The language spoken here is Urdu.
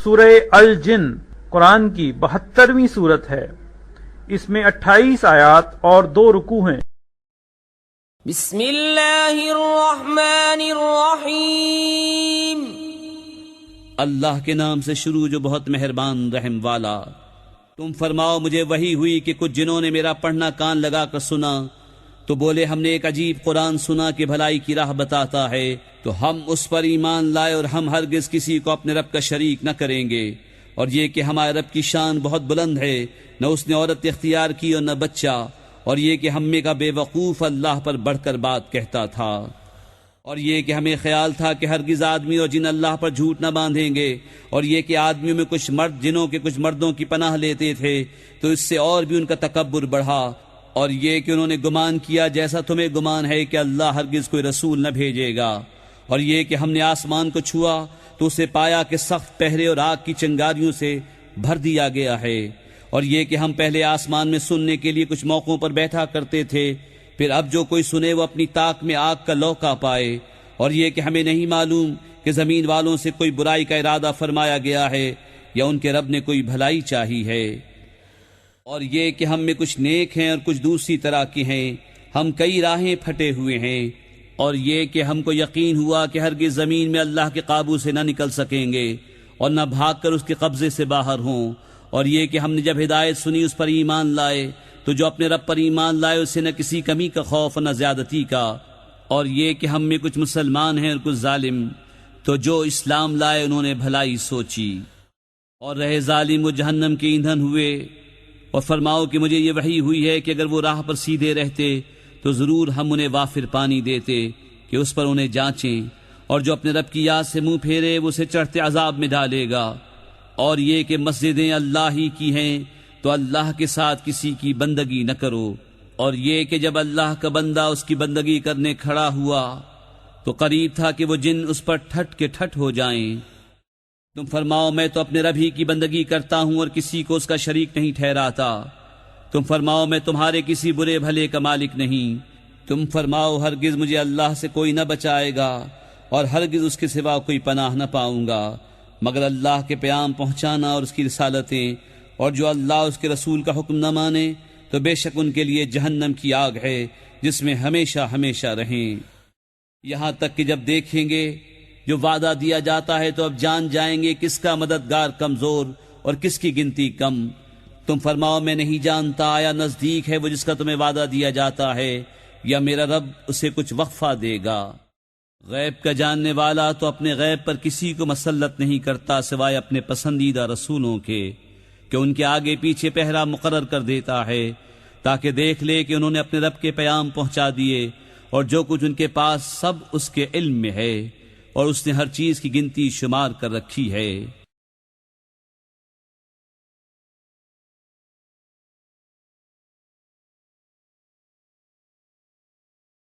سورہ الجن قرآن کی 72ویں سورت ہے۔ اس میں 28 آیات اور 2 رکوع ہیں۔ بسم اللہ الرحمن الرحیم۔ اللہ کے نام سے شروع جو بہت مہربان رحم والا۔ تم فرماؤ مجھے وحی ہوئی کہ کچھ جنہوں نے میرا پڑھنا کان لگا کر سنا تو بولے ہم نے ایک عجیب قرآن سنا کہ بھلائی کی راہ بتاتا ہے، تو ہم اس پر ایمان لائے اور ہم ہرگز کسی کو اپنے رب کا شریک نہ کریں گے، اور یہ کہ ہمارے رب کی شان بہت بلند ہے، نہ اس نے عورت اختیار کی اور نہ بچہ، اور یہ کہ ہم میں کا بے وقوف اللہ پر بڑھ کر بات کہتا تھا، اور یہ کہ ہمیں خیال تھا کہ ہرگز آدمی اور جن اللہ پر جھوٹ نہ باندھیں گے، اور یہ کہ آدمیوں میں کچھ مرد جنوں کے کچھ مردوں کی پناہ لیتے تھے تو اس سے اور بھی ان کا تکبر بڑھا، اور یہ کہ انہوں نے گمان کیا جیسا تمہیں گمان ہے کہ اللہ ہرگز کوئی رسول نہ بھیجے گا، اور یہ کہ ہم نے آسمان کو چھوا تو اسے پایا کہ سخت پہرے اور آگ کی چنگاریوں سے بھر دیا گیا ہے، اور یہ کہ ہم پہلے آسمان میں سننے کے لیے کچھ موقعوں پر بیٹھا کرتے تھے، پھر اب جو کوئی سنے وہ اپنی طاق میں آگ کا لوکا پائے، اور یہ کہ ہمیں نہیں معلوم کہ زمین والوں سے کوئی برائی کا ارادہ فرمایا گیا ہے یا ان کے رب نے کوئی بھلائی چاہی ہے، اور یہ کہ ہم میں کچھ نیک ہیں اور کچھ دوسری طرح کی ہیں، ہم کئی راہیں پھٹے ہوئے ہیں، اور یہ کہ ہم کو یقین ہوا کہ ہرگز زمین میں اللہ کے قابو سے نہ نکل سکیں گے اور نہ بھاگ کر اس کے قبضے سے باہر ہوں، اور یہ کہ ہم نے جب ہدایت سنی اس پر ایمان لائے تو جو اپنے رب پر ایمان لائے اسے نہ کسی کمی کا خوف نہ زیادتی کا، اور یہ کہ ہم میں کچھ مسلمان ہیں اور کچھ ظالم، تو جو اسلام لائے انہوں نے بھلائی سوچی، اور رہے ظالم وہ جہنم کے ایندھن ہوئے۔ اور فرماؤ کہ مجھے یہ وحی ہوئی ہے کہ اگر وہ راہ پر سیدھے رہتے تو ضرور ہم انہیں وافر پانی دیتے کہ اس پر انہیں جانچیں، اور جو اپنے رب کی یاد سے منہ پھیرے وہ اسے چڑھتے عذاب میں ڈالے گا، اور یہ کہ مسجدیں اللہ ہی کی ہیں تو اللہ کے ساتھ کسی کی بندگی نہ کرو، اور یہ کہ جب اللہ کا بندہ اس کی بندگی کرنے کھڑا ہوا تو قریب تھا کہ وہ جن اس پر ٹھٹ کے ٹھٹ ہو جائیں۔ تم فرماؤ میں تو اپنے رب ہی کی بندگی کرتا ہوں اور کسی کو اس کا شریک نہیں ٹھہراتا۔ تم فرماؤ میں تمہارے کسی برے بھلے کا مالک نہیں۔ تم فرماؤ ہرگز مجھے اللہ سے کوئی نہ بچائے گا اور ہرگز اس کے سوا کوئی پناہ نہ پاؤں گا مگر اللہ کے پیام پہنچانا اور اس کی رسالتیں، اور جو اللہ اس کے رسول کا حکم نہ مانے تو بے شک ان کے لیے جہنم کی آگ ہے جس میں ہمیشہ ہمیشہ رہیں، یہاں تک کہ جب دیکھیں گے جو وعدہ دیا جاتا ہے تو اب جان جائیں گے کس کا مددگار کمزور اور کس کی گنتی کم۔ تم فرماؤ میں نہیں جانتا آیا نزدیک ہے وہ جس کا تمہیں وعدہ دیا جاتا ہے یا میرا رب اسے کچھ وقفہ دے گا۔ غیب کا جاننے والا تو اپنے غیب پر کسی کو مسلط نہیں کرتا سوائے اپنے پسندیدہ رسولوں کے، کہ ان کے آگے پیچھے پہرا مقرر کر دیتا ہے تاکہ دیکھ لے کہ انہوں نے اپنے رب کے پیام پہنچا دیے، اور جو کچھ ان کے پاس سب اس کے علم میں ہے، اور اس نے ہر چیز کی گنتی شمار کر رکھی ہے۔